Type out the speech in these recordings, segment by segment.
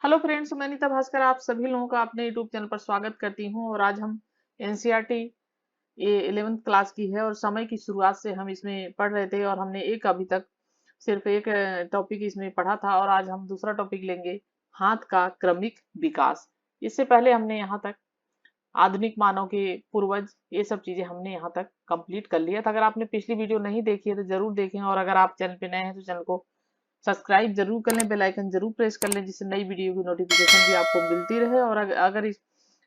Hello friends, मैं नीता भास्कर आप सभी लोगों का अपने यूट्यूब चैनल पर स्वागत करती हूं। और आज हम एनसीईआरटी ये 11th क्लास की है और समय की शुरुआत से हम इसमें पढ़ रहे थे और हमने एक अभी तक सिर्फ एक टॉपिक इसमें पढ़ा था और आज हम दूसरा टॉपिक लेंगे, हाथ का क्रमिक विकास। इससे पहले हमने यहाँ तक आधुनिक मानव के पूर्वज ये सब चीजें हमने यहाँ तक कंप्लीट कर लिया था। अगर आपने पिछली वीडियो नहीं देखी है तो जरूर देखें, और अगर आप चैनल पे नए हैं तो चैनल को सब्सक्राइब जरूर कर लें, बेल आइकन जरूर प्रेस कर लें, जिससे नई वीडियो की नोटिफिकेशन भी आपको मिलती रहे। और अगर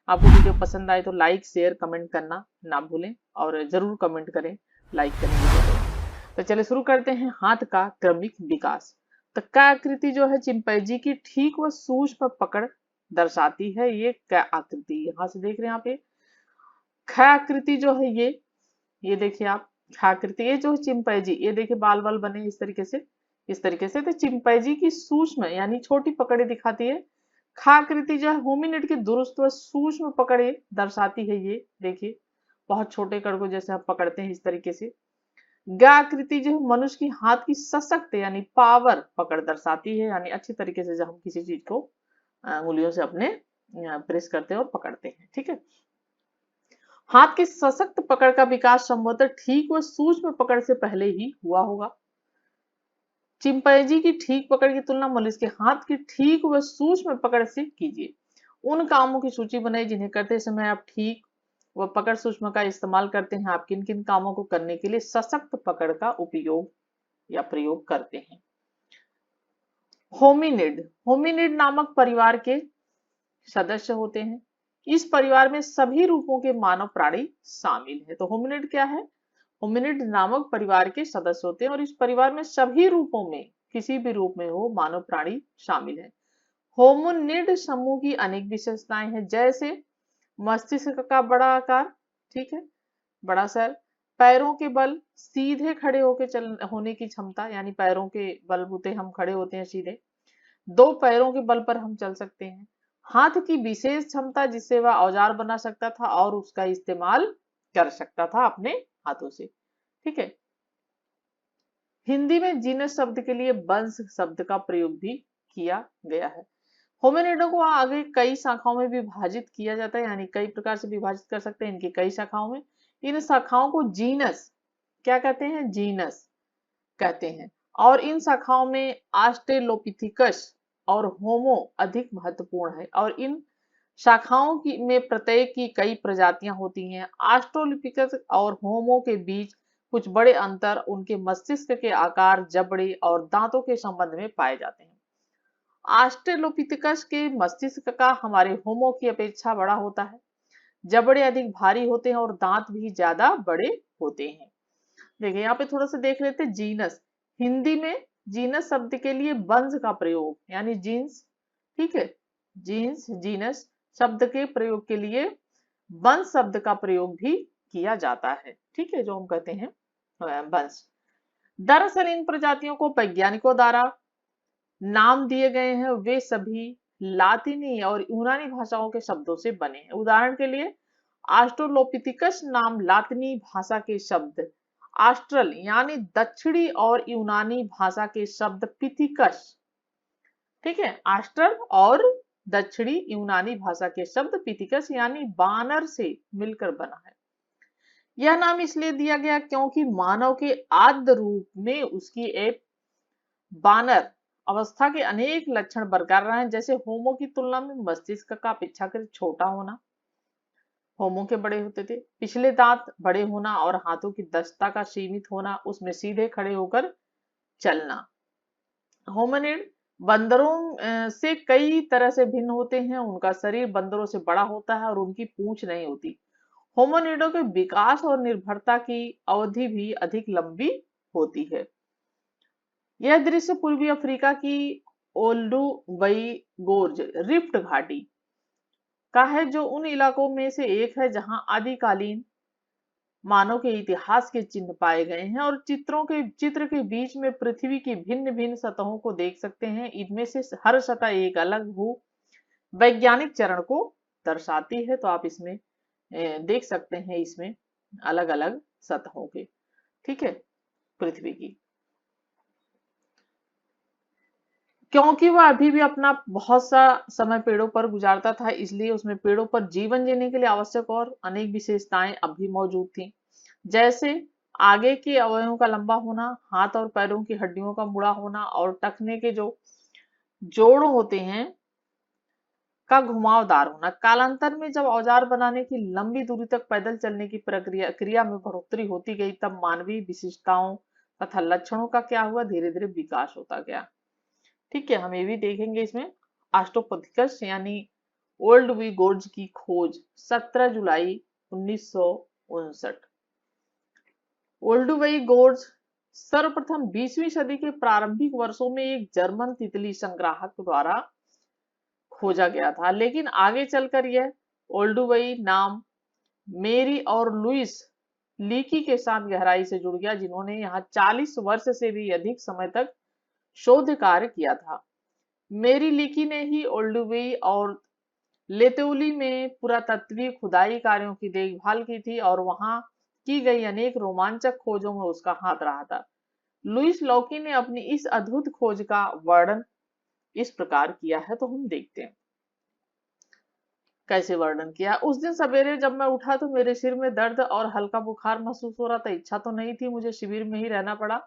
आपको वीडियो पसंद आए तो लाइक शेयर कमेंट करना ना भूलें, और जरूर कमेंट करें, लाइक करें वीडियो को। तो चलिए शुरू करते हैं। हाथ का क्रमिक विकास। तो क्या आकृति जो है चिंपैंजी की ठीक व सूक्ष्म पकड़ दर्शाती है। ये क्या आकृति यहाँ से देख रहे हैं आप, ये ख आकृति जो है, ये देखिए आप, ख आकृति, ये जो चिंपैंजी, ये देखिए बाल बाल बने इस तरीके से, इस तरीके से। तो चिंपैंजी की सूक्ष्म यानी छोटी पकड़े दिखाती है। ख आकृति जो है होमिनिड की दुरुस्त व सूक्ष्म पकड़े दर्शाती है। ये देखिए बहुत छोटे कण को जैसे आप पकड़ते हैं इस तरीके से। ग आकृति जो है मनुष्य की हाथ की सशक्त यानी पावर पकड़ दर्शाती है, यानी अच्छी तरीके से जब हम किसी चीज को उंगलियों से अपने प्रेस करते हैं और पकड़ते हैं। ठीक है। हाथ की सशक्त पकड़ का विकास संभवतः ठीक व सूक्ष्म पकड़ से पहले ही हुआ होगा। चिंपैंजी की ठीक पकड़ की तुलना मनुष्य के हाथ की ठीक व सूक्ष्म पकड़ से कीजिए। उन कामों की सूची बनाइए जिन्हें करते समय आप ठीक व पकड़ सूक्ष्म का इस्तेमाल करते हैं। आप किन किन कामों को करने के लिए सशक्त पकड़ का उपयोग या प्रयोग करते हैं। होमिनिड, होमिनिड नामक परिवार के सदस्य होते हैं। इस परिवार में सभी रूपों के मानव प्राणी शामिल है। तो होमिनिड क्या है? होमिनिड नामक परिवार के सदस्य होते हैं और इस परिवार में सभी रूपों में, किसी भी रूप में हो, मानव प्राणी शामिल है। होमिनिड समूह की अनेक विशेषताएं हैं, जैसे मस्तिष्क का बड़ा आकार, ठीक है, बड़ा सर, पैरों के बल, सीधे खड़े होकर चल होने की क्षमता, यानी पैरों के बलबूते हम खड़े होते हैं सीधे, दो पैरों के बल पर हम चल सकते हैं। हाथ की विशेष क्षमता जिससे वह औजार बना सकता था और उसका इस्तेमाल कर सकता था अपने हाथों से। ठीक है। हिंदी में जीनस शब्द के लिए वंश शब्द का प्रयोग भी किया गया है। होमिनिडों को आगे कई शाखाओं में विभाजित किया जाता है, यानी कई प्रकार से विभाजित कर सकते हैं इनकी कई शाखाओं में। इन शाखाओं को जीनस क्या कहते हैं? जीनस कहते हैं। और इन शाखाओं में ऑस्ट्रेलोपिथिकस और होमो अधिक महत्वपूर्ण है, और इन शाखाओं की में प्रत्येक की कई प्रजातियां होती हैं। ऑस्ट्रेलोपिथिकस और होमो के बीच कुछ बड़े अंतर उनके मस्तिष्क के आकार, जबड़े और दांतों के संबंध में पाए जाते हैं। ऑस्ट्रेलोपिथिकस के मस्तिष्क का हमारे होमो की अपेक्षा बड़ा होता है, जबड़े अधिक भारी होते हैं और दांत भी ज्यादा बड़े होते हैं। देखिए यहाँ पे थोड़ा सा देख लेते हैं जीनस। हिंदी में जीनस शब्द के लिए वंश का प्रयोग यानी जीन्स, ठीक है, जीन्स जीनस शब्द के प्रयोग के लिए वंश शब्द का प्रयोग भी किया जाता है। ठीक है, जो हम कहते हैं वंश। दरअसल इन प्रजातियों को वैज्ञानिकों द्वारा नाम दिए गए हैं, वे सभी लातिनी और यूनानी भाषाओं के शब्दों से बने हैं। उदाहरण के लिए ऑस्ट्रोलोपिथिकस नाम लातिनी भाषा के शब्द ऑस्ट्रल यानी दक्षिणी और यूनानी भाषा के शब्द पिथिकस, ठीक है, ऑस्ट्रल और दक्षिणी यूनानी भाषा के शब्द पिथिकस यानी बानर से मिलकर बना है। यह नाम इसलिए दिया गया क्योंकि मानव के आद्य रूप में उसकी एक बानर अवस्था के अनेक लक्षण बरकरार रहे हैं, जैसे होमो की तुलना में मस्तिष्क का अपेक्षाकृत छोटा होना, होमो के बड़े होते थे, पिछले दांत बड़े होना और हाथों की दक्षता का सीमित होना, उसमें सीधे खड़े होकर चलना। होमिनिड बंदरों से कई तरह से भिन्न होते हैं। उनका शरीर बंदरों से बड़ा होता है और उनकी पूंछ नहीं होती। होमिनिडों के विकास और निर्भरता की अवधि भी अधिक लंबी होती है। यह दृश्य पूर्वी अफ्रीका की ओल्डुबई गोर्ज रिफ्ट घाटी का है, जो उन इलाकों में से एक है जहां आदिकालीन मानव के इतिहास के चिन्ह पाए गए हैं। और चित्र के बीच में पृथ्वी की भिन्न भिन्न सतहों को देख सकते हैं। इनमें से हर सतह एक अलग भू वैज्ञानिक चरण को दर्शाती है। तो आप इसमें देख सकते हैं, इसमें अलग अलग सतहों के, ठीक है, पृथ्वी की। क्योंकि वह अभी भी अपना बहुत सा समय पेड़ों पर गुजारता था, इसलिए उसमें पेड़ों पर जीवन जीने के लिए आवश्यक और अनेक विशेषताएं अब भी मौजूद थी। जैसे आगे के अवयवों का लंबा होना, हाथ और पैरों की हड्डियों का मुड़ा होना और टखने के जो जोड़ होते हैं का घुमावदार होना। कालांतर में जब औजार बनाने की लंबी दूरी तक पैदल चलने की प्रक्रिया क्रिया में बढ़ोतरी होती गई, तब मानवीय विशिष्टताओं तथा लक्षणों का क्या हुआ, धीरे धीरे विकास होता गया। ठीक है, हम ये भी देखेंगे इसमें। ऑस्ट्रोपथिकस यानी ओल्ड वी गोर्ज की खोज 17 जुलाई 1959। ओल्ड वी गोर्ज सर्वप्रथम 20वीं सदी के प्रारंभिक वर्षों में एक जर्मन तितली संग्राहक द्वारा खोजा गया था, लेकिन आगे चलकर यह ओल्डुवई नाम मेरी और लुइस लीकी के साथ गहराई से जुड़ गया, जिन्होंने यहाँ 40 वर्ष से भी अधिक समय तक शोध कार्य किया था। मेरी लीकी ने ही ओल्डुवई और लेतेउली में पुरातत्वीय खुदाई कार्यों की देखभाल की थी और वहां की गई अनेक रोमांचक खोजों में उसका हाथ रहा था। लुइस लॉकी ने अपनी इस अद्भुत खोज का वर्णन इस प्रकार किया है, तो हम देखते हैं कैसे वर्णन किया। उस दिन सवेरे जब मैं उठा तो मेरे सिर में दर्द और हल्का बुखार महसूस हो रहा था। इच्छा तो नहीं थी, मुझे शिविर में ही रहना पड़ा।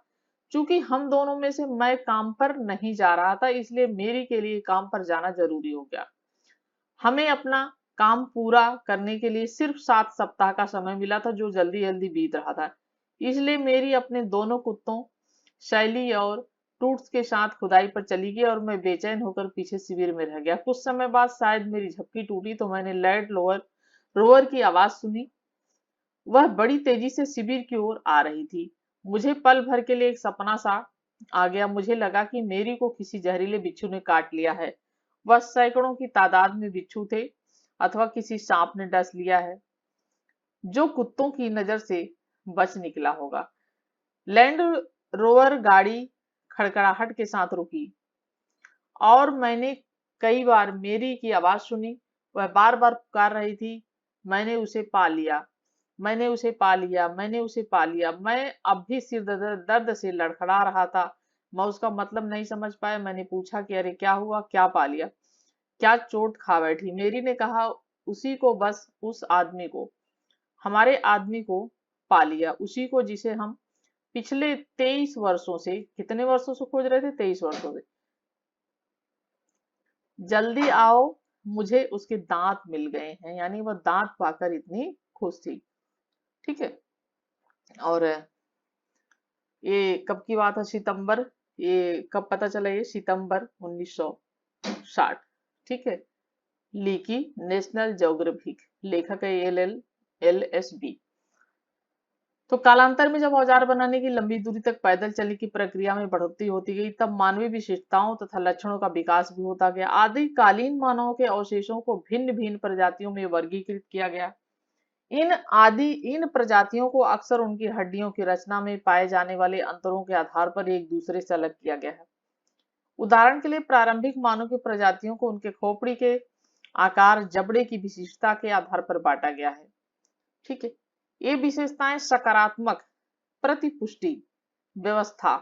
चूंकि हम दोनों में से मैं काम पर नहीं जा रहा था, इसलिए मेरी के लिए काम पर जाना जरूरी हो गया। हमें अपना काम पूरा करने के लिए सिर्फ 7 सप्ताह का समय मिला था, जो जल्दी जल्दी बीत रहा था। इसलिए मेरी अपने दोनों कुत्तों शैली और टूट्स के साथ खुदाई पर चली गई और मैं बेचैन होकर पीछे शिविर में रह गया। कुछ समय बाद शायद मेरी झपकी टूटी तो मैंने लैंड रोवर की आवाज सुनी। वह बड़ी तेजी से शिविर की ओर आ रही थी। मुझे पल भर के लिए एक सपना सा आ गया। मुझे लगा कि मेरी को किसी जहरीले बिच्छू ने काट लिया है। वह सैकड़ों की तादाद में बिच्छू थे अथवा किसी सांप ने डस लिया है, जो कुत्तों की नजर से बच निकला होगा। लैंड रोवर गाड़ी खड़खड़ाहट के साथ रुकी और मैंने कई बार मेरी की आवाज सुनी। वह बार बार पुकार रही थी, मैंने उसे पा लिया, मैंने उसे पा लिया, मैंने उसे पा लिया। मैं अब भी सिर दर्द से लड़खड़ा रहा था। मैं उसका मतलब नहीं समझ पाया। मैंने पूछा कि अरे क्या हुआ, क्या पा लिया, क्या चोट खा बैठी? मेरी ने कहा, उसी को, बस उस आदमी को, हमारे आदमी को पा लिया, उसी को जिसे हम पिछले 23 वर्षों से, कितने वर्षों से खोज रहे थे? 23 वर्षों से। जल्दी आओ, मुझे उसके दांत मिल गए हैं। यानी वह दांत पाकर इतनी खुश थी। ठीक है। और ये कब की बात है? सितंबर, ये कब पता चला? ये सितंबर 1960। ठीक है। लीकी, नेशनल ज्योग्राफिक, लेखक है LSB। तो कालांतर में जब औजार बनाने की लंबी दूरी तक पैदल चलने की प्रक्रिया में बढ़ोतरी होती गई, तब मानवीय विशेषताओं तथा लक्षणों का विकास भी होता गया। आदिकालीन मानवों के अवशेषों को भिन्न भिन्न प्रजातियों में वर्गीकृत किया गया। इन प्रजातियों को अक्सर उनकी हड्डियों की रचना में पाए जाने वाले अंतरों के आधार पर एक दूसरे से अलग किया गया है। उदाहरण के लिए प्रारंभिक मानव की प्रजातियों को उनके खोपड़ी के आकार, जबड़े की विशिष्टता के आधार पर बांटा गया है। ठीक है। ये विशेषताएं सकारात्मक प्रतिपुष्टि व्यवस्था,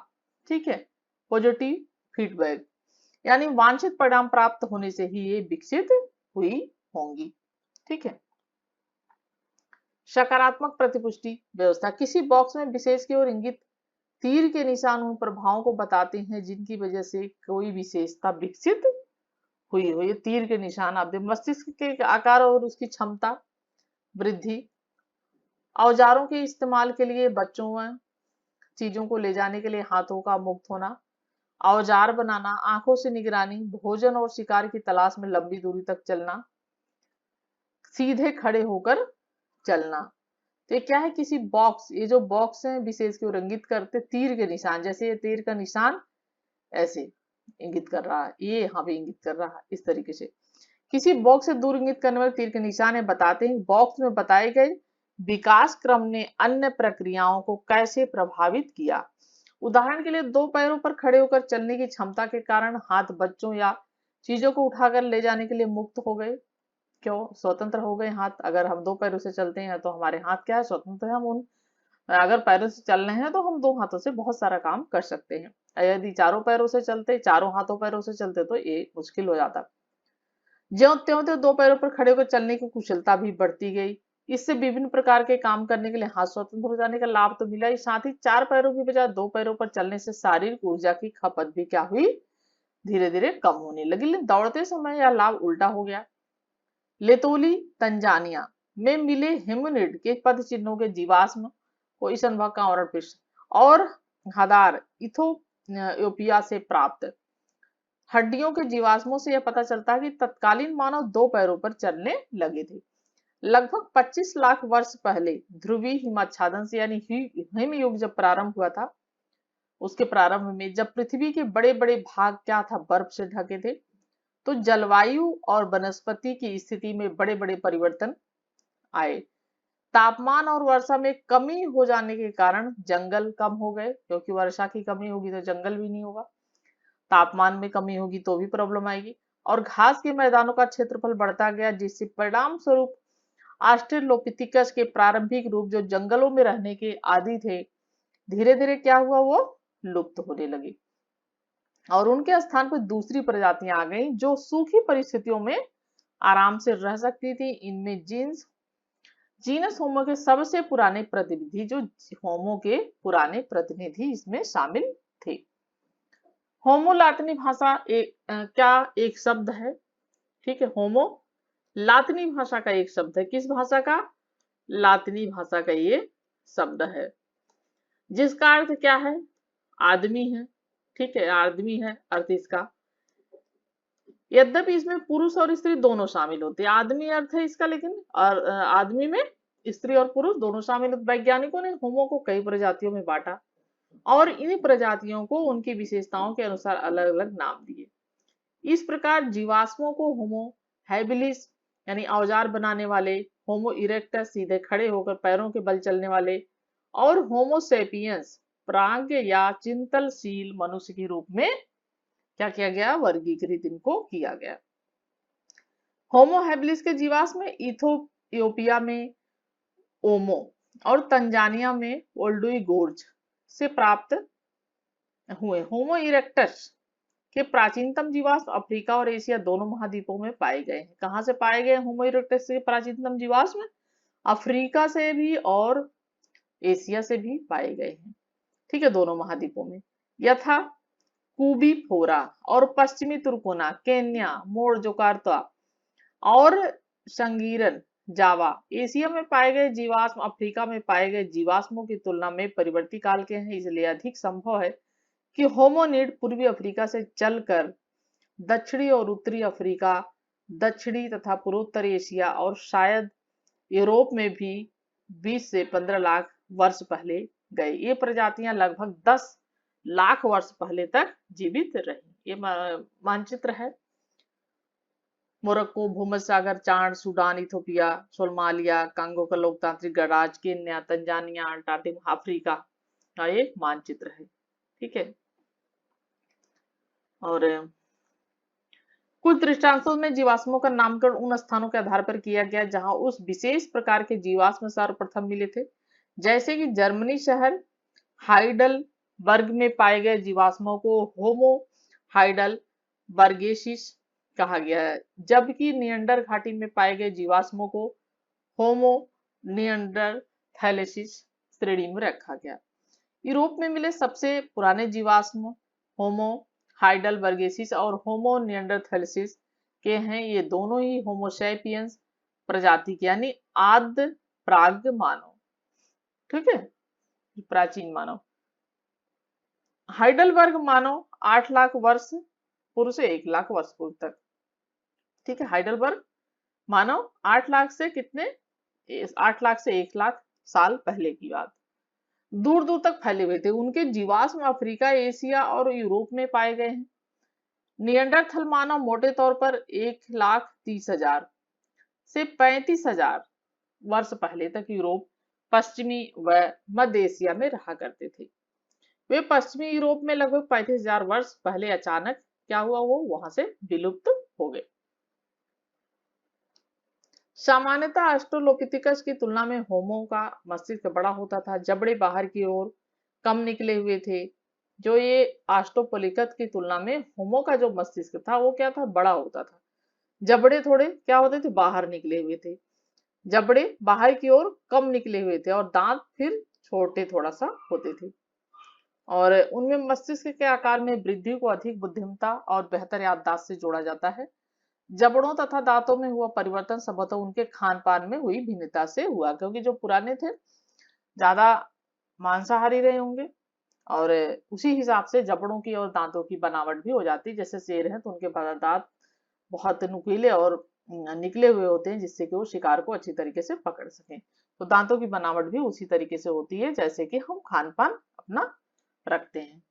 ठीक है, पॉजिटिव फीडबैक, यानी वांछित परिणाम प्राप्त होने से ही ये विकसित हुई होंगी। ठीक है। सकारात्मक प्रतिपुष्टि व्यवस्था, किसी बॉक्स में विशेष की ओर इंगित तीर के निशान उन प्रभावों को बताते हैं जिनकी वजह से कोई विशेषता विकसित हुई हो। ये तीर के निशान आप देख, मस्तिष्क के आकार और उसकी क्षमता वृद्धि, औजारों के इस्तेमाल के लिए बच्चों में चीजों को ले जाने के लिए हाथों का मुक्त होना, औजार बनाना, आंखों से निगरानी, भोजन और शिकार की तलाश में लंबी दूरी तक चलना, सीधे खड़े होकर चलना। तो ये क्या है? किसी बॉक्स, ये जो बॉक्स है विशेष को रंगित करते तीर के निशान, जैसे ये तीर का निशान ऐसे इंगित कर रहा है, ये यहाँ पे इंगित कर रहा है इस तरीके से। किसी बॉक्स से दूर इंगित करने वाले तीर के निशान बताते हैं बॉक्स में बताए गए विकास क्रम ने अन्य प्रक्रियाओं को कैसे प्रभावित किया। उदाहरण के लिए दो पैरों पर खड़े होकर चलने की क्षमता के कारण हाथ बच्चों या चीजों को उठाकर ले जाने के लिए मुक्त हो गए। क्यों? स्वतंत्र हो गए हाथ। अगर हम दो पैरों से चलते हैं तो हमारे हाथ क्या है? स्वतंत्र है। हम उन अगर पैरों से चल रहे हैं तो हम दो हाथों से बहुत सारा काम कर सकते हैं। यदि चारों पैरों से चलते, चारों हाथों पैरों से चलते तो ये मुश्किल हो जाता। ज्यों त्यों त्यों दो पैरों पर खड़े होकर चलने की कुशलता भी बढ़ती गई। इससे विभिन्न प्रकार के काम करने के लिए हाथ स्वतंत्र हो जाने का लाभ तो मिला ही, साथ ही चार पैरों की बजाय दो पैरों पर चलने से शारीरिक ऊर्जा की खपत भी क्या हुई, धीरे धीरे कम होने लगी। लेकिन दौड़ते समय यह लाभ उल्टा हो गया। लेतोली तंजानिया में मिले हेमुनिड के पद चिन्हों के जीवाश्म को इस अनुभाग का आवरण पृष्ठ और हदार इथोपिया से प्राप्त हड्डियों के जीवाश्मों से यह पता चलता है कि तत्कालीन मानव दो पैरों पर चलने लगे थे। लगभग 25 लाख वर्ष पहले ध्रुवीय हिमाच्छादन से यानी हिमयुग जब प्रारंभ हुआ था, उसके प्रारंभ में जब पृथ्वी के बड़े बड़े भाग क्या था, बर्फ से ढके थे, तो जलवायु और वनस्पति की स्थिति में बड़े बड़े परिवर्तन आए। तापमान और वर्षा में कमी हो जाने के कारण जंगल कम हो गए, क्योंकि वर्षा की कमी होगी तो जंगल भी नहीं होगा। तापमान में कमी होगी तो भी प्रॉब्लम आएगी। और घास के मैदानों का क्षेत्रफल बढ़ता गया, जिससे परिणाम स्वरूप ऑस्ट्रेलोपिथिकस के प्रारंभिक रूप जो जंगलों में रहने के आदी थे, धीरे धीरे क्या हुआ, वो लुप्त होने लगे और उनके स्थान पर दूसरी प्रजातियां आ गई जो सूखी परिस्थितियों में आराम से रह सकती थी। इनमें जीनस होमो के सबसे पुराने प्रतिनिधि, जो होमो के पुराने प्रतिनिधि इसमें शामिल थे। होमो लातिनी भाषा क्या एक शब्द है, ठीक है। होमो लातिनी भाषा का एक शब्द है। किस भाषा का? लातिनी भाषा का ये शब्द है, जिसका अर्थ क्या है? आदमी है, ठीक है, आदमी है अर्थ इसका। यद्यपि इसमें पुरुष और स्त्री दोनों शामिल होते हैं, आदमी अर्थ है इसका, लेकिन आदमी में स्त्री और पुरुष दोनों शामिल होते। वैज्ञानिकों ने होमो को कई प्रजातियों में बांटा और इन प्रजातियों को उनकी विशेषताओं के अनुसार अलग अलग नाम दिए। इस प्रकार जीवाश्मों को होमो हैबिलिस यानी औजार बनाने वाले, होमो इरेक्टस सीधे खड़े होकर पैरों के बल चलने वाले, और होमो सेपियंस प्राज्ञ या चिंतनशील मनुष्य के रूप में क्या किया गया, वर्गीकृत इनको किया गया। होमो हैबिलिस के जीवाश्म इथोपिया में ओमो और तंजानिया में ओल्डुई गोर्ज से प्राप्त हुए। होमो इरेक्टस के प्राचीनतम जीवाश्म अफ्रीका और एशिया दोनों महाद्वीपों में पाए गए हैं। कहां से पाए गए होमो इरेक्टस के प्राचीनतम जीवाश्म? अफ्रीका से भी और एशिया से भी पाए गए हैं, ठीक है, दोनों महाद्वीपों में। यथा कुबी फोरा और पश्चिमी तुर्कोना, केन्या, मोर जोकार्ता और संगीरन जावा एशिया में पाए गए जीवाश्म अफ्रीका में पाए गए जीवाश्मों की तुलना में परिवर्ती काल के हैं। इसलिए अधिक संभव है कि होमोनिड पूर्वी अफ्रीका से चलकर दक्षिणी और उत्तरी अफ्रीका, दक्षिणी तथा पूर्वोत्तर एशिया और शायद यूरोप में भी 20 से 15 लाख वर्ष पहले गए। ये प्रजातियां लगभग 10 लाख वर्ष पहले तक जीवित रही। ये मानचित्र है। मोरक्को, भूमध्य सागर, चाड, सूडान, इथोपिया, सोमालिया, कांगो का लोकतांत्रिक गणराज्य, केन्या, तंजानिया, अंटार्कटिका, अफ्रीका का ये मानचित्र है, ठीक है। और कुछ दृष्टांतों में जीवाश्मों का नामकरण उन स्थानों के आधार पर किया गया जहां उस विशेष प्रकार के जीवाश्म सर्वप्रथम मिले थे। जैसे कि जर्मनी शहर हाइडलबर्ग में पाए गए जीवाश्मों को होमो हाइडलबर्गेसिस कहा गया है, जबकि नियंडर घाटी में पाए गए जीवाश्मों को होमो नियंडरथैलेसिस श्रेणी में रखा गया। यूरोप में मिले सबसे पुराने जीवाश्म होमो हाइडलबर्गेसिस और होमो नियंडरथैलेसिस के हैं। ये दोनों ही होमोसैपियंस प्रजाति के यानी आद्य प्राग्ञ मानव, ठीक है, प्राचीन मानव। हाइडलबर्ग मानव 8 लाख वर्ष पूर्व से 1 लाख वर्ष पूर्व तक, ठीक है। हाइडलबर्ग मानव 8 लाख से कितने, 8 लाख से 1 लाख साल पहले की बात, दूर दूर तक फैले हुए थे। उनके जीवाश्म अफ्रीका, एशिया और यूरोप में पाए गए हैं। नियंडरथल मानव मोटे तौर पर 1,30,000 से 35,000 वर्ष पहले तक यूरोप, पश्चिमी व मध्य एशिया में रहा करते थे। वे पश्चिमी यूरोप में लगभग 35,000 वर्ष पहले अचानक क्या हुआ, वो वहां से विलुप्त हो गए। सामान्यतः ऑस्ट्रेलोपिथेकस की तुलना में होमो का मस्तिष्क बड़ा होता था, जबड़े बाहर की ओर कम निकले हुए थे। जो ये ऑस्ट्रोपोलिकस की तुलना में होमो का जो मस्तिष्क था वो क्या था, बड़ा होता था। जबड़े थोड़े क्या होते थे, बाहर निकले हुए थे। जबड़े बाहर की ओर कम निकले हुए थे और दांत फिर छोटे थोड़ा सा होते थे। और उनमें मस्तिष्क के आकार में वृद्धि को अधिक बुद्धिमत्ता और बेहतर याददाश्त से जोड़ा जाता है। जबड़ों तथा दांतों में हुआ परिवर्तन संभवतः उनके खान पान में हुई भिन्नता से हुआ, क्योंकि जो पुराने थे ज्यादा मांसाहारी रहे होंगे और उसी हिसाब से जबड़ों की और दांतों की बनावट भी हो जाती है। जैसे शेर हैं तो उनके दांत बहुत नुकीले और निकले हुए होते हैं, जिससे कि वो शिकार को अच्छी तरीके से पकड़ सकें। तो दांतों की बनावट भी उसी तरीके से होती है जैसे कि हम खान पान अपना रखते हैं।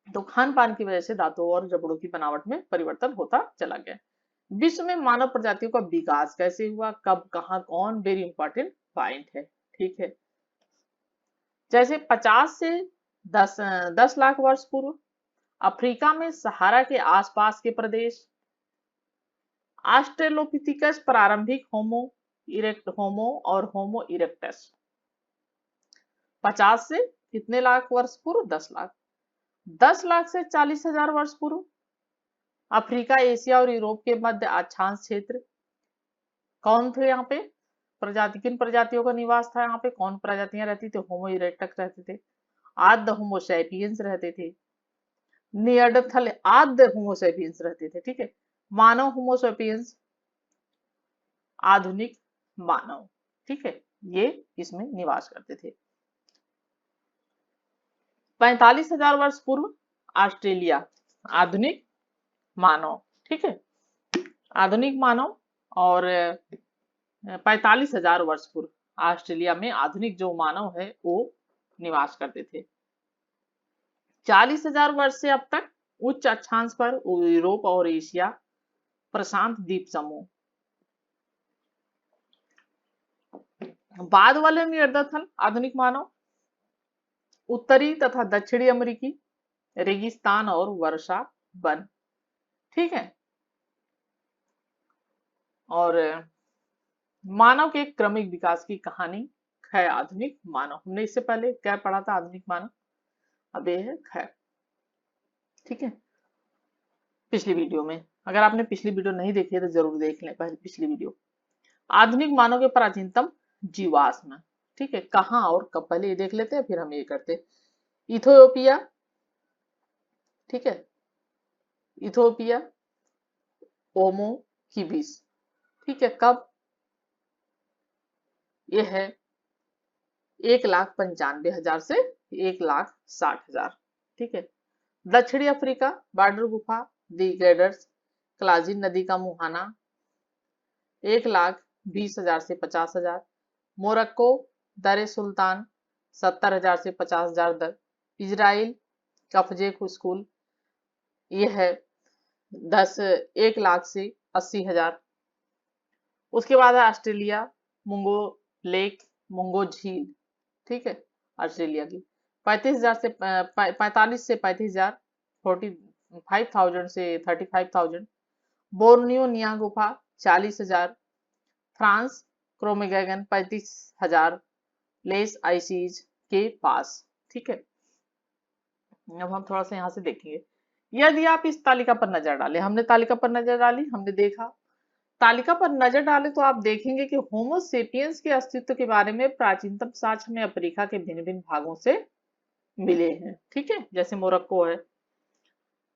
तो खान पान की वजह से दांतों और जबड़ों की बनावट में परिवर्तन होता चला गया। विश्व में मानव प्रजातियों का विकास कैसे हुआ, कब, कहां, कौन, वेरी इंपॉर्टेंट पॉइंट है। ठीक है, जैसे 50 से 10 लाख वर्ष पूर्व अफ्रीका में सहारा के आसपास के प्रदेश, ऑस्ट्रेलोपिथिकस प्रारंभिक होमो और होमो इरेक्टस। 50 से कितने लाख वर्ष पूर्व, 10 लाख। 10 लाख से 40,000 वर्ष पूर्व अफ्रीका, एशिया और यूरोप के मध्य अक्षांश क्षेत्र। कौन थे यहाँ पे प्रजाति, किन प्रजातियों का निवास था यहाँ पे, कौन प्रजातियां रहती थी, होमो इरेक्टस रहते थे, आद्य होमो सैपियंस रहते थे, नियर्डथल आद्य होमो सैपियंस रहते थे। ठीक है, मानव होमो सैपियंस आधुनिक मानव। ठीक है, ये इसमें निवास करते थे। 45,000 वर्ष पूर्व ऑस्ट्रेलिया, आधुनिक मानव। ठीक है, आधुनिक मानव। और 45,000 वर्ष पूर्व ऑस्ट्रेलिया में आधुनिक जो मानव है वो निवास करते थे। 40,000 वर्ष से अब तक उच्च अक्षांश पर यूरोप और एशिया प्रशांत द्वीप समूह। बाद वाले नियर्दथल आधुनिक मानव उत्तरी तथा दक्षिणी अमेरिकी रेगिस्तान और वर्षा वन। ठीक है, और मानव के क्रमिक विकास की कहानी है आधुनिक मानव। हमने इससे पहले क्या पढ़ा था, आधुनिक मानव, अब ये है खैर। ठीक है, पिछली वीडियो में, अगर आपने पिछली वीडियो नहीं देखी है तो जरूर देख लें पहले पिछली वीडियो। आधुनिक मानव के प्राचीनतम जीवाश्म। ठीक है, कहाँ और कब, पहले ये देख लेते हैं फिर हम ये करते। इथोपिया, ठीक है, इथोपिया ओमो किबिस। ठीक है, कब, ये है 1,95,000 से 1,60,000। ठीक है, दक्षिणी अफ्रीका बॉर्डर गुफा दी ग्रेडर्स क्लाजिन नदी का मुहाना 1,20,000 से 50,000। मोरक्को दर सुल्तान 70,000 से 50,000 तक। इजराइल कफजे स्कूल, ये है 1 लाख से 80,000। उसके बाद है ऑस्ट्रेलिया मुंगो लेक, मुंगो झील। ठीक है, ऑस्ट्रेलिया की 45,000 से 45 से 35,000, 45,000 से 35,000। बोर्नियो निया गुफा 40,000। फ्रांस क्रोमेगैगन 35,000 लेस आइसीज के पास। ठीक है, अब हम थोड़ा सा यहाँ से देखेंगे। यदि आप इस तालिका पर नजर डालें, हमने तालिका पर नजर डाली, हमने देखा तालिका पर नजर डालें तो आप देखेंगे कि होमो सेपियंस के अस्तित्व के बारे में प्राचीनतम साक्ष्य में अफ्रीका के भिन्न भिन्न भागों से मिले हैं। ठीक है, जैसे मोरक्को है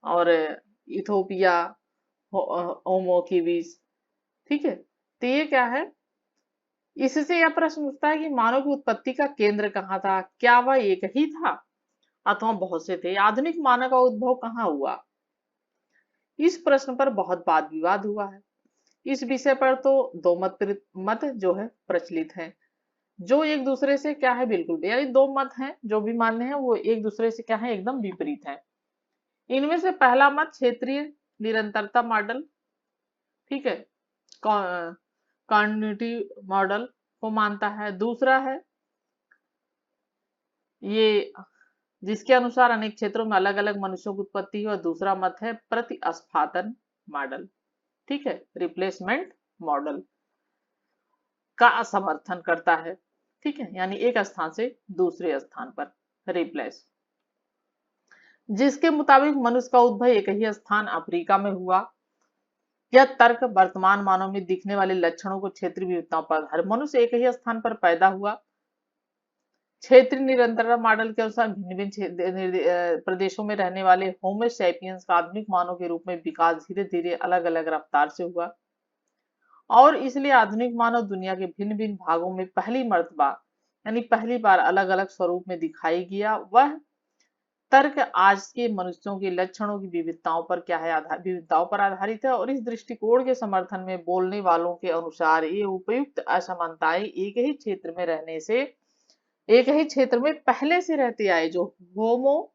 और इथोपिया, होमो किबिस। ठीक है, तो ये क्या है, इससे यह प्रश्न उठता है कि मानव की उत्पत्ति का केंद्र कहाँ था, क्या वह एक ही था अथवा बहुत से थे। आधुनिक मानव का उद्भव कहाँ हुआ, इस प्रश्न पर बहुत वाद विवाद हुआ है। इस विषय पर तो दो मत जो है प्रचलित हैं, जो एक दूसरे से क्या है, बिल्कुल यानी दो मत हैं जो भी मान्य हैं वो एक दूसरे से क्या है, एकदम विपरीत है। इनमें से पहला मत क्षेत्रीय निरंतरता मॉडल, ठीक है, कॉन्टिन्यूटी मॉडल को मानता है। दूसरा है ये जिसके अनुसार अनेक क्षेत्रों में अलग अलग मनुष्यों की उत्पत्ति है। और दूसरा मत है प्रतिस्पादन मॉडल, ठीक है, रिप्लेसमेंट मॉडल। का समर्थन करता है। ठीक है, यानी एक स्थान से दूसरे स्थान पर रिप्लेस। जिसके मुताबिक मनुष्य का उद्भव एक ही स्थान अफ्रीका में हुआ। यह तर्क वर्तमान मानव में दिखने वाले लक्षणों को क्षेत्रीय विविधताओं पर आधारित, मनुष्य एक ही स्थान पर पैदा हुआ। क्षेत्रीय निरंतरता मॉडल के अनुसार भिन्न भिन्न प्रदेशों में रहने वाले होमो सैपियंस का आधुनिक मानव के रूप में विकास धीरे धीरे अलग अलग रफ्तार से हुआ और इसलिए आधुनिक मानव दुनिया के भिन्न भिन्न भागों में पहली मर्तबा यानी पहली बार अलग अलग स्वरूप में दिखाई दिया। वह तर्क आज के मनुष्यों के लक्षणों की विविधताओं पर क्या है, विविधताओं पर आधारित है और इस दृष्टिकोण के समर्थन में बोलने वालों के अनुसार ये उपयुक्त असमानताएं एक ही क्षेत्र में रहने से, एक ही क्षेत्र में पहले से रहते आए जो होमो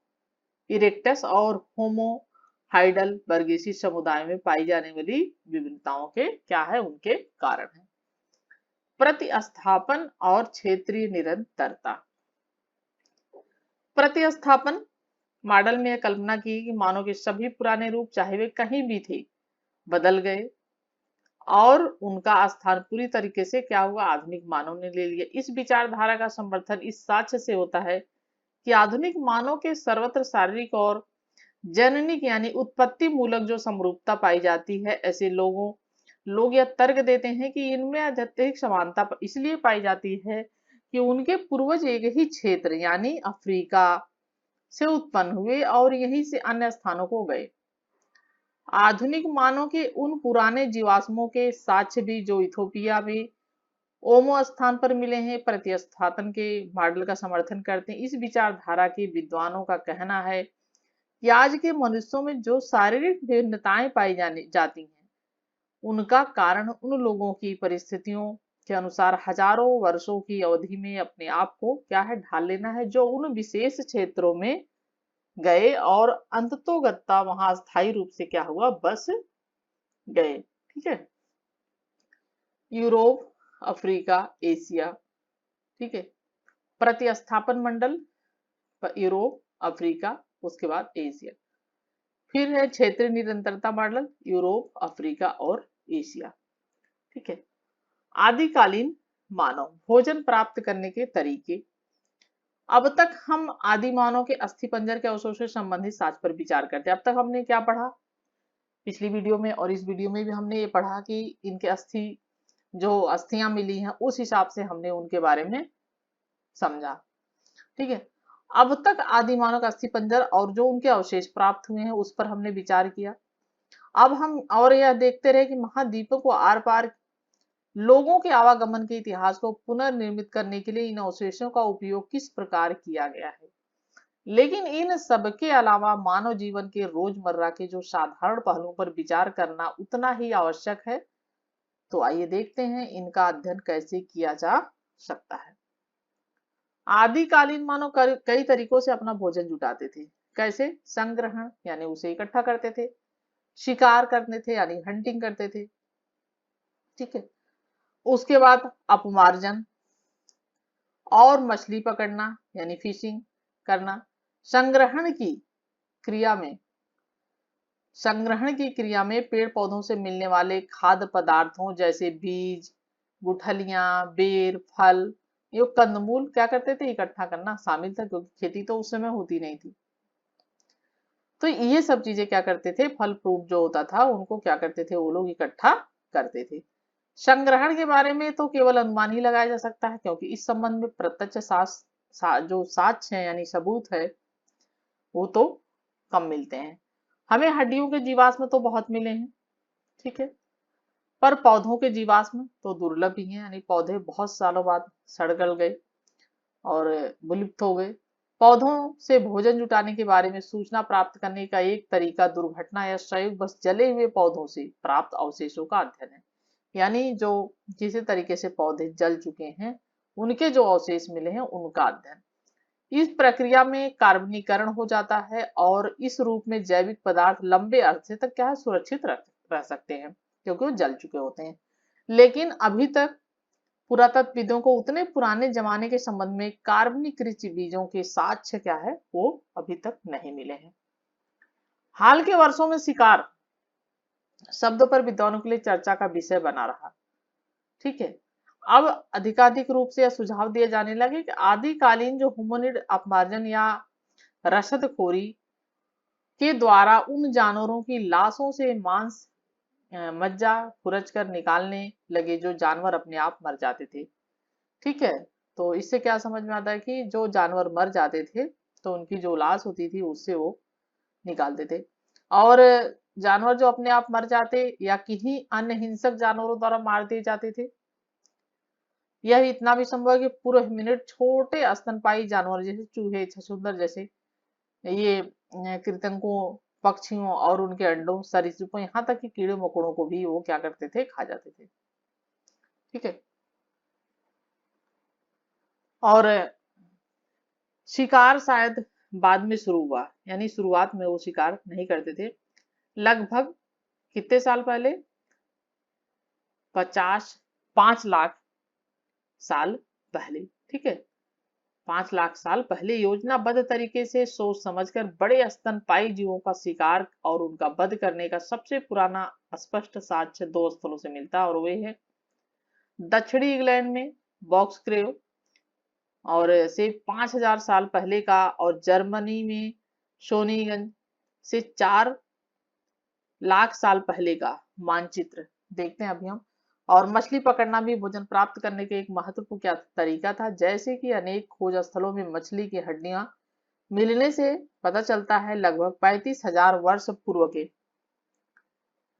इरेक्टस और होमो हाइडलबर्गेसी समुदाय में पाई जाने वाली विभिन्नताओं के क्या है, उनके कारण है। प्रतिस्थापन और क्षेत्रीय निरंतरता। प्रतिस्थापन मॉडल में यह कल्पना की कि मानव के सभी पुराने रूप चाहे वे कहीं भी थे बदल गए और उनका स्थान पूरी तरीके से क्या हुआ, आधुनिक मानव ने ले लिया। इस विचारधारा का समर्थन इस साक्ष्य से होता है कि आधुनिक मानव के सर्वत्र शारीरिक और जननिक यानी उत्पत्ति मूलक जो समरूपता पाई जाती है, ऐसे लोग यह तर्क देते हैं कि इनमें अत्यधिक समानता इसलिए पाई जाती है कि उनके पूर्वज एक ही क्षेत्र यानी अफ्रीका से उत्पन्न हुए और यहीं से अन्य स्थानों को गए। आधुनिक मानव के उन पुराने जीवाश्मों के साक्ष्य भी जो इथोपिया में ओमो स्थान पर मिले हैं प्रतिस्थापन के मॉडल का समर्थन करते हैं। इस विचारधारा के विद्वानों का कहना है कि आज के मनुष्यों में जो शारीरिक भिन्नताएं पाई जाती हैं उनका कारण उन लोगों की परिस्थितियों के अनुसार हजारों वर्षों की अवधि में अपने आप को क्या है, ढाल लेना है, जो उन विशेष क्षेत्रों में गए और अंततोगत्ता वहां स्थायी रूप से क्या हुआ, बस गए। ठीक है, यूरोप, अफ्रीका, एशिया। ठीक है, प्रतिस्थापन मंडल यूरोप, अफ्रीका, उसके बाद एशिया। फिर है क्षेत्रीय निरंतरता मॉडल यूरोप, अफ्रीका और एशिया। ठीक है, आदिकालीन मानव भोजन प्राप्त करने के तरीके। अब तक हम आदि मानव के अस्थिपंजर के अवशेषों से संबंधित साक्ष्य पर विचार करते हैं। अब तक हमने क्या पढ़ा पिछली वीडियो में और इस वीडियो में भी हमने ये पढ़ा कि इनके अस्थियां मिली हैं उस हिसाब से हमने उनके बारे में समझा। ठीक है, अब तक आदि मानव का अस्थिपंजर और जो उनके अवशेष प्राप्त हुए हैं उस पर हमने विचार किया। अब हम और यह देखते रहे कि महाद्वीपों को आर पार लोगों के आवागमन के इतिहास को पुनर्निर्मित करने के लिए इन अवशेषों का उपयोग किस प्रकार किया गया है। लेकिन इन सबके अलावा मानव जीवन के रोजमर्रा के जो साधारण पहलुओं पर विचार करना उतना ही आवश्यक है। तो आइए देखते हैं इनका अध्ययन कैसे किया जा सकता है। आदिकालीन मानव कई तरीकों से अपना भोजन जुटाते थे। कैसे? संग्रहण यानी उसे इकट्ठा करते थे, शिकार करते थे यानी हंटिंग करते थे। ठीक है, उसके बाद अपमार्जन और मछली पकड़ना यानी फिशिंग करना। संग्रहण की क्रिया में पेड़ पौधों से मिलने वाले खाद्य पदार्थों जैसे बीज, गुठलियां, बेर, फल, ये कंदमूल क्या करते थे, इकट्ठा करना शामिल था, क्योंकि खेती तो उस समय होती नहीं थी। तो ये सब चीजें क्या करते थे, फल फ्रूट जो होता था उनको क्या करते थे, वो लोग इकट्ठा करते थे। संग्रहण के बारे में तो केवल अनुमान ही लगाया जा सकता है, क्योंकि इस संबंध में प्रत्यक्ष जो साक्ष्य है यानी सबूत है वो तो कम मिलते हैं। हमें हड्डियों के जीवाश्म तो बहुत मिले हैं, ठीक है, पर पौधों के जीवाश्म तो दुर्लभ ही हैं, यानी पौधे बहुत सालों बाद सड़ गल गए और विलुप्त हो गए। पौधों से भोजन जुटाने के बारे में सूचना प्राप्त करने का एक तरीका दुर्घटना या संयोग बस जले हुए पौधों से प्राप्त अवशेषों का अध्ययन है। यानी जो जिस तरीके से पौधे जल चुके हैं उनके जो अवशेष मिले हैं उनका अध्ययन। इस प्रक्रिया में कार्बनीकरण हो जाता है और इस रूप में जैविक पदार्थ लंबे अरसे तक क्या है, सुरक्षित रह सकते हैं, क्योंकि वो जल चुके होते हैं। लेकिन अभी तक पुरातत्वविदों को उतने पुराने जमाने के संबंध में कार्बनीकृत बीजों के साक्ष्य क्या है वो अभी तक नहीं मिले हैं। हाल के वर्षों में शिकार शब्द पर विद्वानों के लिए चर्चा का विषय बना रहा। ठीक है, अब अधिकाधिक रूप से यह सुझाव दिए जाने लगे कि आदिकालीन जो होमिनिड अपमार्जन या रसदखोरी के द्वारा उन जानवरों की लाशों से मांस मज्जा खुरच कर निकालने लगे जो जानवर अपने आप मर जाते थे। ठीक है, तो इससे क्या समझ में आता है कि जो जानवर मर जाते थे तो उनकी जो लाश होती थी उससे वो निकालते थे। और जानवर जो अपने आप मर जाते या किन्हीं अन्य हिंसक जानवरों द्वारा मार दिए जाते थे, यह इतना भी संभव है कि पूरे मिनट छोटे स्तनपाई जानवर जैसे चूहे, छछूंदर जैसे ये कृतंकों, पक्षियों और उनके अंडों, सरीसृपों, यहाँ तक कि कीड़े मकोड़ों को भी वो क्या करते थे, खा जाते थे। ठीक है, और शिकार शायद बाद में शुरू हुआ, यानी शुरुआत में वो शिकार नहीं करते थे। लगभग कितने साल पहले? 5 लाख साल पहले। ठीक है, 5 लाख साल पहले योजनाबद्ध तरीके से सोच समझकर बड़े स्तनपाई जीवों का शिकार और उनका वध करने का सबसे पुराना स्पष्ट साक्ष्य 2 स्थलों से मिलता है, और वे है दक्षिणी इंग्लैंड में बॉक्स क्रेव और से 5000 साल पहले का, और जर्मनी में शोनिगन से 4 लाख साल पहले का मानचित्र देखते हैं अभी हम। और मछली पकड़ना भी भोजन प्राप्त करने के एक महत्वपूर्ण क्या तरीका था, जैसे कि अनेक खोज स्थलों में मछली की हड्डियां मिलने से पता चलता है लगभग 35,000 वर्ष पूर्व के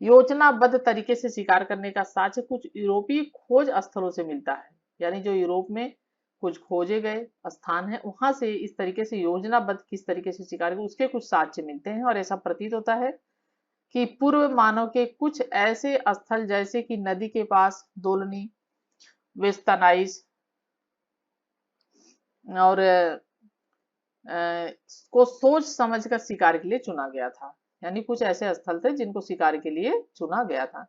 योजनाबद्ध तरीके से शिकार करने का साक्ष्य कुछ यूरोपीय खोज स्थलों से मिलता है। यानी जो यूरोप में कुछ खोजे गए स्थान है वहां से इस तरीके से योजनाबद्ध किस तरीके से शिकार के उसके कुछ साक्ष्य मिलते हैं, और ऐसा प्रतीत होता है कि पूर्व मानव के कुछ ऐसे स्थल जैसे कि नदी के पास दोलनी, वेस्तानाइस और को सोच समझकर शिकार के लिए चुना गया था। यानी कुछ ऐसे स्थल थे जिनको शिकार के लिए चुना गया था।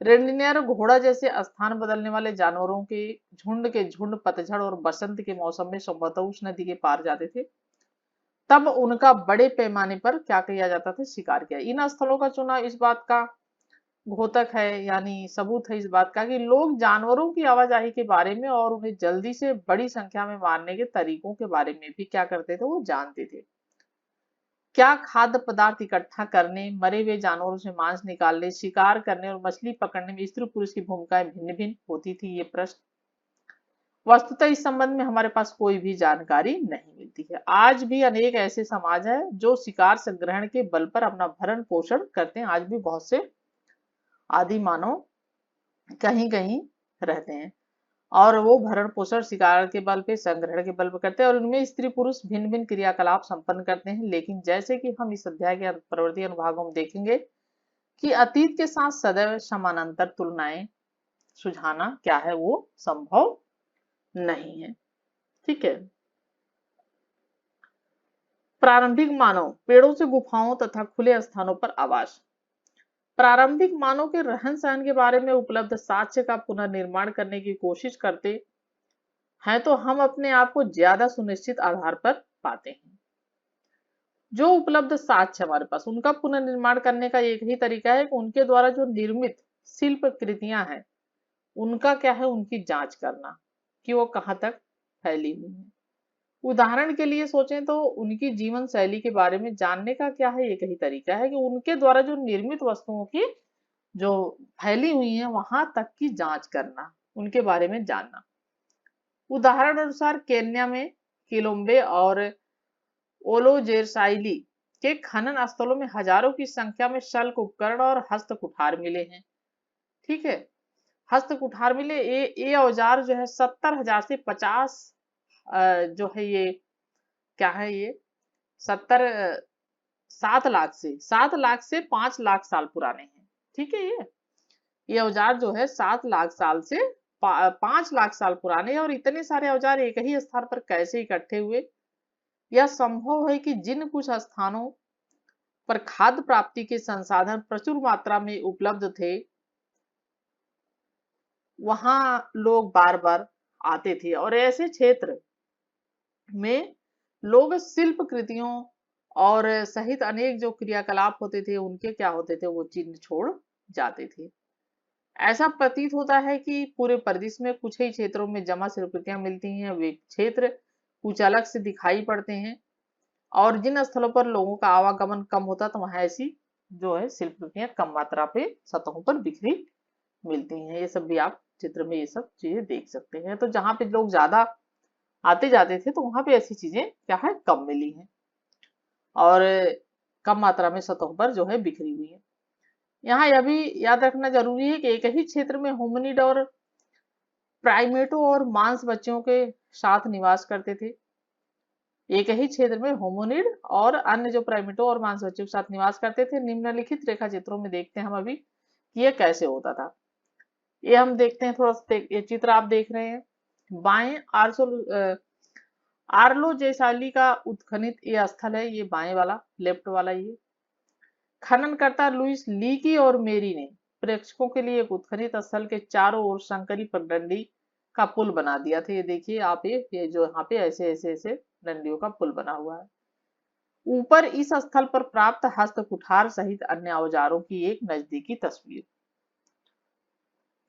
रेंडिनियर घोड़ा जैसे स्थान बदलने वाले जानवरों के झुंड पतझड़ और बसंत के मौसम में संभवतः उस नदी के पार जाते थे। तब उनका बड़े पैमाने पर क्या किया जाता था, शिकार किया। इन स्थलों का चुनाव इस बात का घोतक है, यानी सबूत है इस बात का कि लोग जानवरों की आवाजाही के बारे में और उन्हें जल्दी से बड़ी संख्या में मारने के तरीकों के बारे में भी क्या करते थे, वो जानते थे। क्या खाद्य पदार्थ इकट्ठा करने, मरे हुए जानवरों से मांस निकालने, शिकार करने और मछली पकड़ने में स्त्री पुरुष की भूमिकाएं भिन्न भिन्न होती थी? ये प्रश्न वस्तुतः इस संबंध में हमारे पास कोई भी जानकारी नहीं मिलती है। आज भी अनेक ऐसे समाज है जो शिकार संग्रहण के बल पर अपना भरण पोषण करते हैं। आज भी बहुत से आदि मानव कहीं कहीं रहते हैं और वो भरण पोषण शिकार के बल पे, संग्रहण के बल पे करते हैं, और उनमें स्त्री पुरुष भिन्न भिन्न क्रियाकलाप संपन्न करते हैं। लेकिन जैसे कि हम इस अध्याय के प्रवृत्ति अनुभागों में देखेंगे कि अतीत के साथ सदैव समानांतर तुलनाएं सुझाना क्या है, वो संभव नहीं है। ठीक है, प्रारंभिक मानव पेड़ों से गुफाओं तथा खुले स्थानों पर आवास। प्रारंभिक मानव के रहन सहन के बारे में उपलब्ध साक्ष्य का पुनर्निर्माण करने की कोशिश करते हैं तो हम अपने आप को ज्यादा सुनिश्चित आधार पर पाते हैं। जो उपलब्ध साक्ष्य हमारे पास, उनका पुनर्निर्माण करने का एक ही तरीका है कि उनके द्वारा जो निर्मित शिल्प कृतियां हैं उनका क्या है, उनकी जांच करना कि वो कहाँ तक फैली हुई है। उदाहरण के लिए सोचें तो उनकी जीवन शैली के बारे में जानने का क्या है, एक ही तरीका है कि उनके द्वारा जो निर्मित वस्तुओं की जो फैली हुई है वहां तक की जांच करना, उनके बारे में जानना। उदाहरण अनुसार केन्या में किलोम्बे और ओलोजेरसाइली के खनन स्थलों में हजारों की संख्या में शल्क उपकरण और हस्त कुठार मिले हैं। ठीक है, हस्त कुठार मिले। ये औजार जो है 70,000 से 50 जो है ये क्या है, ये 70 7 लाख से 5 लाख साल पुराने हैं। ठीक है, ये औजार जो है 7 लाख साल से 5 लाख साल पुराने हैं। और इतने सारे औजार एक ही स्थान पर कैसे इकट्ठे हुए? यह संभव है कि जिन कुछ स्थानों पर खाद्य प्राप्ति के संसाधन प्रचुर मात्रा में उपलब्ध थे वहां लोग बार बार आते थे, और ऐसे क्षेत्र में लोग शिल्प कृतियों और सहित अनेक जो क्रियाकलाप होते थे उनके क्या होते थे, वो चिन्ह छोड़ जाते थे। ऐसा प्रतीत होता है कि पूरे परिदृश्य में कुछ ही क्षेत्रों में जमा शिल्पकृतियां मिलती हैं, वे क्षेत्र कुछ अलग से दिखाई पड़ते हैं, और जिन स्थलों पर लोगों का आवागमन कम होता तो वहां ऐसी जो है शिल्पकृतियां कम मात्रा पे सतहों पर बिखरी मिलती हैं। ये सब भी आप चित्र में ये सब चीजें देख सकते हैं। तो जहां पे लोग ज्यादा आते जाते थे तो वहां पे ऐसी चीजें क्या है, कम मिली हैं और कम मात्रा में सतहों पर जो है बिखरी हुई है। यहाँ यह भी याद रखना जरूरी है कि एक ही क्षेत्र में होमिनिड और प्राइमेटो और मांस बच्चों के साथ निवास करते थे। एक ही क्षेत्र में होमोनिड और अन्य जो प्राइमेटो और मांस बच्चों के साथ निवास करते थे। निम्नलिखित रेखा चित्रों में देखते हैं हम अभी कि ये कैसे होता था। ये हम देखते हैं थोड़ा सा, ये चित्र आप देख रहे हैं। बाएं आर्लो जयसाली का उत्खनित ये स्थल है, ये बाएं वाला, लेफ्ट वाला ये। खननकर्ता लुइस लीकी और मेरी ने प्रेक्षकों के लिए एक उत्खनित स्थल के चारों ओर संकरी पगडंडी का पुल बना दिया था। ये देखिए आप, ये जो यहाँ पे ऐसे ऐसे ऐसे डंडियों का पुल बना हुआ है। ऊपर इस स्थल पर प्राप्त हस्त कुठार सहित अन्य औजारों की एक नजदीकी तस्वीर।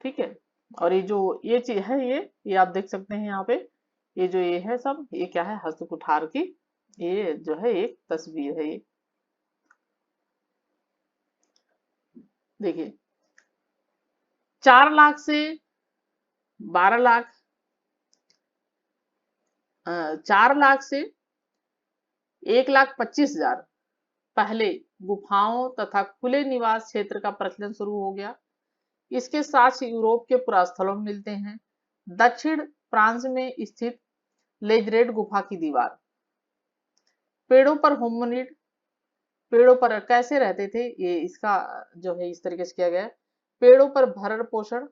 ठीक है, और ये जो ये चीज है, ये आप देख सकते हैं यहाँ पे, ये जो ये है सब, ये क्या है, हस्त कुठार की ये जो है एक तस्वीर है। ये देखिए 4 लाख से 12 लाख 4 लाख से 1,25,000 पहले गुफाओं तथा खुले निवास क्षेत्र का प्रचलन शुरू हो गया। इसके साक्ष्य यूरोप के पुरास्थलों में मिलते हैं। दक्षिण फ्रांस में स्थित लेजरेड गुफा की दीवार। पेड़ों पर होमिनिड पेड़ों पर कैसे रहते थे, ये इसका जो है इस तरीके से किया गया है। पेड़ों पर भरण पोषण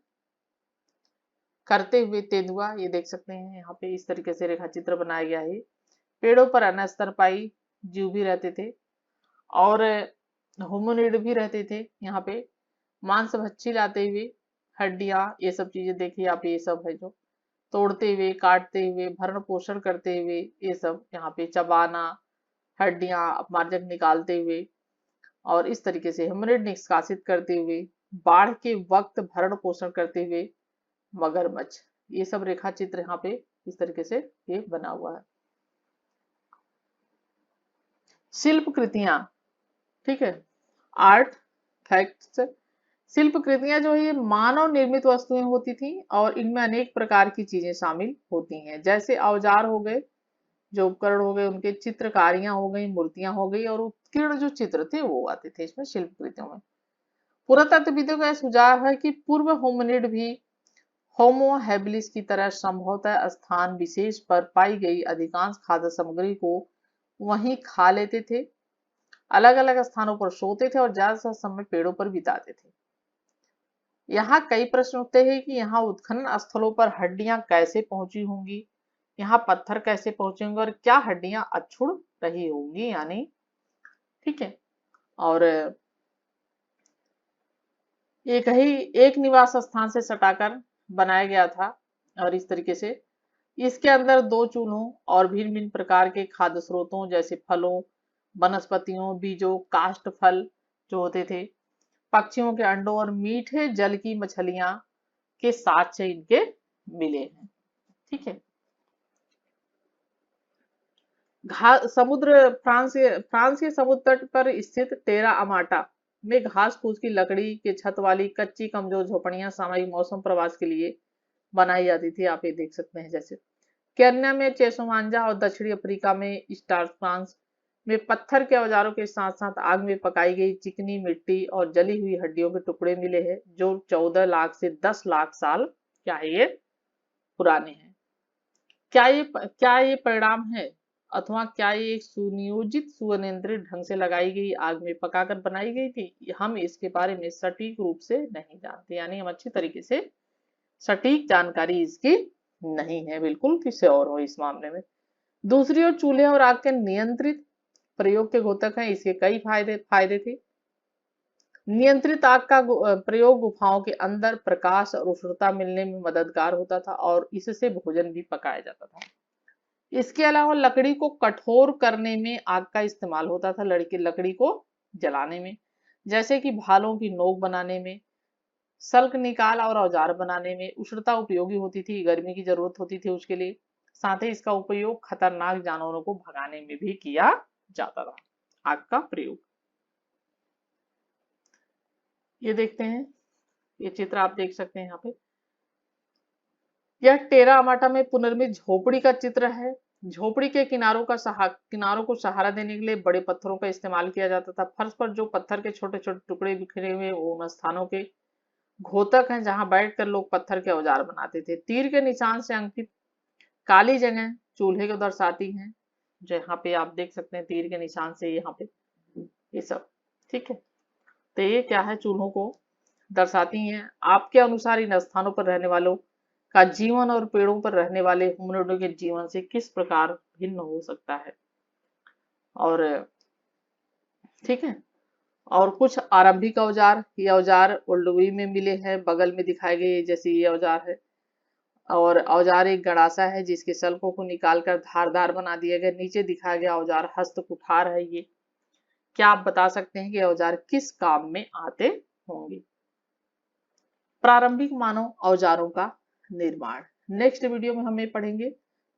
करते हुए तेंदुआ, ये देख सकते हैं यहाँ पे इस तरीके से रेखा चित्र बनाया गया है। पेड़ों पर अनस्तरपाई जीव भी रहते थे और होमिनिड भी रहते थे। यहाँ पे मांस भक्षी लाते हुए, हड्डियां, ये सब चीजें देखिए आप, ये सब है जो तोड़ते हुए, काटते हुए, भरण पोषण करते हुए, ये सब यहाँ पे चबाना, हड्डियां अपमार्जक निकालते हुए और इस तरीके से होमिनिड निष्कासित करते हुए, बाढ़ के वक्त भरण पोषण करते हुए मगरमच्छ, ये सब रेखा चित्र यहाँ पे इस तरीके से ये बना हुआ है। शिल्प कृतियां, ठीक है, आर्ट फैक्ट्स। शिल्प कृतियां जो है ये मानव निर्मित वस्तुएं होती थी और इनमें अनेक प्रकार की चीजें शामिल होती हैं, जैसे औजार हो गए, जो उपकरण हो गए, उनके चित्रकारियां हो गई, मूर्तियां हो गई और उत्कीर्ण जो चित्र थे वो आते थे इसमें शिल्प कृतियों में। पुरातत्वविदों का सुझाव है कि पूर्व होमिनिड भी होमो हैबिलिस की तरह संभवतः स्थान विशेष पर पाई गई अधिकांश खाद्य सामग्री को वहीं खा लेते थे, अलग अलग स्थानों पर सोते थे और ज्यादातर समय पेड़ों पर बिताते थे। यहाँ कई प्रश्न उठते हैं कि यहाँ उत्खनन स्थलों पर हड्डियां कैसे पहुंची होंगी, यहाँ पत्थर कैसे पहुंचे होंगे और क्या हड्डियां अछूड़ रही होंगी, यानी ठीक है। और एक निवास स्थान से सटाकर बनाया गया था और इस तरीके से इसके अंदर दो चूल्हों और भिन्न भिन्न प्रकार के खाद्य स्रोतों जैसे फलों, वनस्पतियों, बीजों, काष्ठ फल जो होते थे, पक्षियों के अंडों और मीठे जल की मछलियां के साथ से इनके मिले हैं। ठीक है, फ्रांस के समुद्र तट पर स्थित टेरा अमाटा में घास फूस की लकड़ी के छत वाली कच्ची कमजोर झोपड़ियां सामयिक मौसम प्रवास के लिए बनाई जाती थी। आप ये देख सकते हैं, जैसे केन्या में चेसोमांजा और दक्षिणी अफ्रीका में स्टार फ्रांस में पत्थर के औजारों के साथ साथ आग में पकाई गई चिकनी मिट्टी और जली हुई हड्डियों के टुकड़े मिले हैं, जो 14 लाख से 10 लाख साल क्या है ये पुराने हैं। क्या ये परिणाम है अथवा क्या ये एक सुनियोजित सुनियंत्रित ढंग से लगाई गई आग में पकाकर बनाई गई थी, हम इसके बारे में सटीक रूप से नहीं जानते, यानी हम अच्छी तरीके से सटीक जानकारी इसकी नहीं है, बिल्कुल किसी और हो इस मामले में। दूसरी ओर चूल्हे और आग के नियंत्रित प्रयोग के घोतक हैं, इसके कई फायदे थे। नियंत्रित आग का प्रयोग गुफाओं के अंदर प्रकाश और उष्णता मिलने में मददगार होता था और इससे भोजन भी पकाया जाता था। इसके अलावा लकड़ी को कठोर करने में आग का इस्तेमाल होता था, लकड़ी को जलाने में, जैसे कि भालों की नोक बनाने में, सल्क निकाल और औजार बनाने में, उष्णता उपयोगी होती थी, गर्मी की जरूरत होती थी उसके लिए। साथ ही इसका उपयोग खतरनाक जानवरों को भगाने में भी किया जाता था। आग का प्रयोग, ये देखते हैं, ये चित्र आप देख सकते हैं यहाँ पे। यह टेरा अमाटा में पुनर्मित झोपड़ी का चित्र है। झोपड़ी के किनारों को सहारा देने के लिए बड़े पत्थरों का इस्तेमाल किया जाता था। फर्श पर जो पत्थर के छोटे छोटे टुकड़े बिखरे हुए, वो उन स्थानों के घोतक हैं जहां बैठकर लोग पत्थर के औजार बनाते थे। तीर के निशान से अंकित काली जगह चूल्हे को दर्शाती हैं, जो यहाँ पे आप देख सकते हैं, तीर के निशान से यहाँ पे ये सब, ठीक है। तो ये क्या है, चूल्हों को दर्शाती हैं। आपके अनुसार इन स्थानों पर रहने वालों का जीवन और पेड़ों पर रहने वाले होमिनिडों के जीवन से किस प्रकार भिन्न हो सकता है? और ठीक है, और कुछ आरंभिक औजार, ये औजार ओल्डोवी में मिले हैं, बगल में दिखाए गए जैसे ये औजार है। और औजार एक गड़ासा है जिसके सल्कों को निकालकर धारदार बना दिया गया। नीचे दिखाया गया औजार हस्त कुठार है। ये क्या आप बता सकते हैं कि औजार किस काम में आते होंगे? प्रारंभिक मानव औजारों का निर्माण नेक्स्ट वीडियो में हम ये पढ़ेंगे।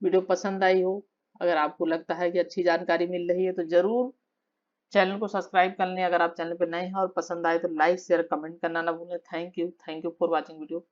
वीडियो पसंद आई हो, अगर आपको लगता है कि अच्छी जानकारी मिल रही है, तो जरूर चैनल को सब्सक्राइब कर लें अगर आप चैनल पर नए हैं, और पसंद आए तो लाइक शेयर कमेंट करना ना भूलें। Thank you for watching video.